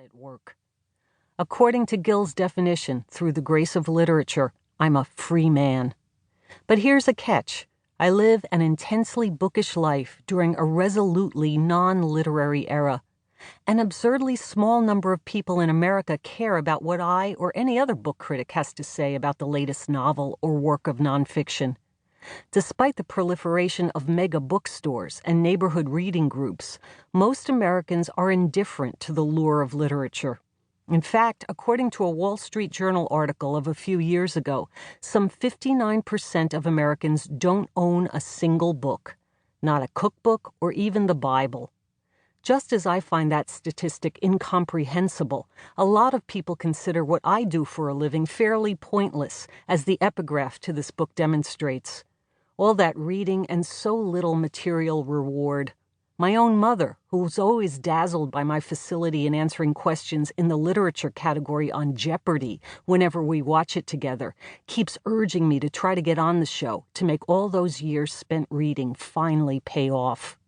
at work. According to Gill's definition, through the grace of literature, I'm a free man. But here's a catch. I live an intensely bookish life during a resolutely non-literary era. An absurdly small number of people in America care about what I or any other book critic has to say about the latest novel or work of nonfiction. Despite the proliferation of mega bookstores and neighborhood reading groups, most Americans are indifferent to the lure of literature. In fact, according to a Wall Street Journal article of a few years ago, some 59% of Americans don't own a single book, not a cookbook or even the Bible. Just as I find that statistic incomprehensible, a lot of people consider what I do for a living fairly pointless, as the epigraph to this book demonstrates. All that reading and so little material reward. My own mother, who was always dazzled by my facility in answering questions in the literature category on Jeopardy whenever we watch it together, keeps urging me to try to get on the show to make all those years spent reading finally pay off.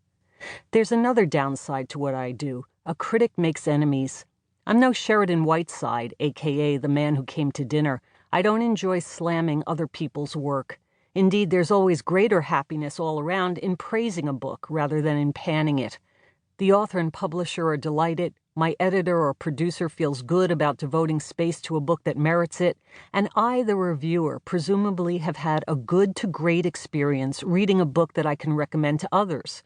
There's another downside to what I do. A critic makes enemies. I'm no Sheridan Whiteside, a.k.a. the man who came to dinner. I don't enjoy slamming other people's work. Indeed, there's always greater happiness all around in praising a book rather than in panning it. The author and publisher are delighted, my editor or producer feels good about devoting space to a book that merits it, and I, the reviewer, presumably have had a good to great experience reading a book that I can recommend to others.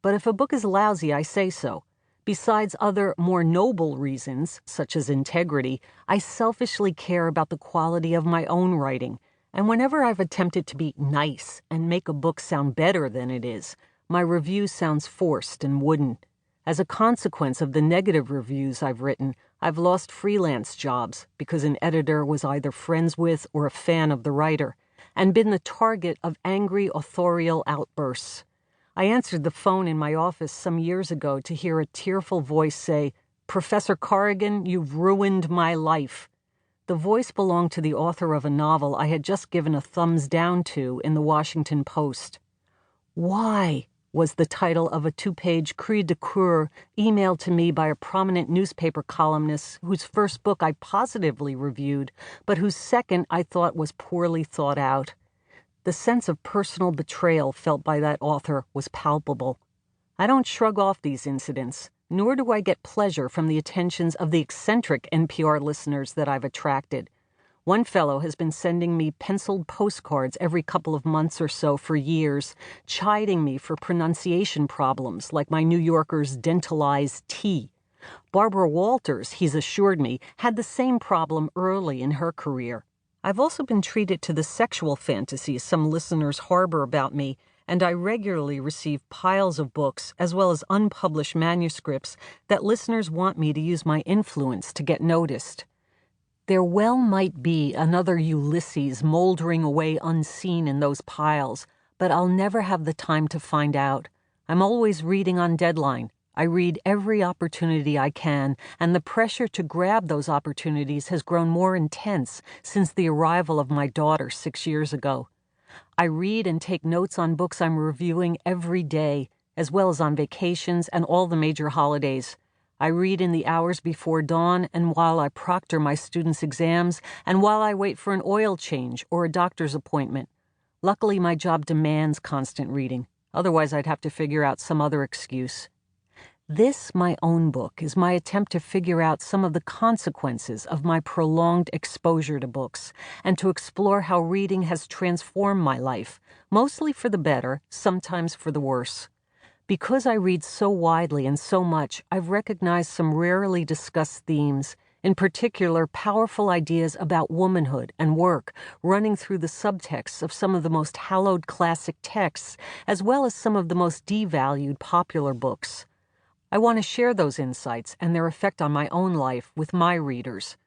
But if a book is lousy, I say so. Besides other, more noble reasons, such as integrity, I selfishly care about the quality of my own writing. And whenever I've attempted to be nice and make a book sound better than it is, my review sounds forced and wooden. As a consequence of the negative reviews I've written, I've lost freelance jobs because an editor was either friends with or a fan of the writer, and been the target of angry authorial outbursts. I answered the phone in my office some years ago to hear a tearful voice say, "Professor Corrigan, you've ruined my life." The voice belonged to the author of a novel I had just given a thumbs down to in the Washington Post. Why was the title of a 2-page cri de coeur emailed to me by a prominent newspaper columnist whose first book I positively reviewed, but whose second I thought was poorly thought out. The sense of personal betrayal felt by that author was palpable. I don't shrug off these incidents, nor do I get pleasure from the attentions of the eccentric NPR listeners that I've attracted. One fellow has been sending me penciled postcards every couple of months or so for years, chiding me for pronunciation problems like my New Yorker's dentalized T. Barbara Walters, he's assured me, had the same problem early in her career. I've also been treated to the sexual fantasies some listeners harbor about me, and I regularly receive piles of books, as well as unpublished manuscripts, that listeners want me to use my influence to get noticed. There well might be another Ulysses moldering away unseen in those piles, but I'll never have the time to find out. I'm always reading on deadline. I read every opportunity I can, and the pressure to grab those opportunities has grown more intense since the arrival of my daughter 6 years ago. I read and take notes on books I'm reviewing every day, as well as on vacations and all the major holidays. I read in the hours before dawn and while I proctor my students' exams and while I wait for an oil change or a doctor's appointment. Luckily, my job demands constant reading. Otherwise, I'd have to figure out some other excuse. This, my own book, is my attempt to figure out some of the consequences of my prolonged exposure to books and to explore how reading has transformed my life, mostly for the better, sometimes for the worse. Because I read so widely and so much, I've recognized some rarely discussed themes, in particular powerful ideas about womanhood and work running through the subtexts of some of the most hallowed classic texts, as well as some of the most devalued popular books. I want to share those insights and their effect on my own life with my readers.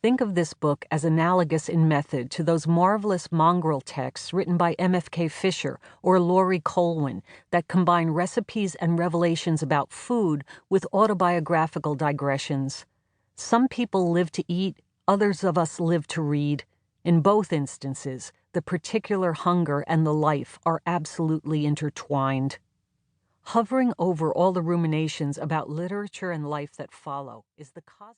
Think of this book as analogous in method to those marvelous mongrel texts written by M.F.K. Fisher or Laurie Colwin that combine recipes and revelations about food with autobiographical digressions. Some people live to eat, others of us live to read. In both instances, the particular hunger and the life are absolutely intertwined. Hovering over all the ruminations about literature and life that follow is the cosmic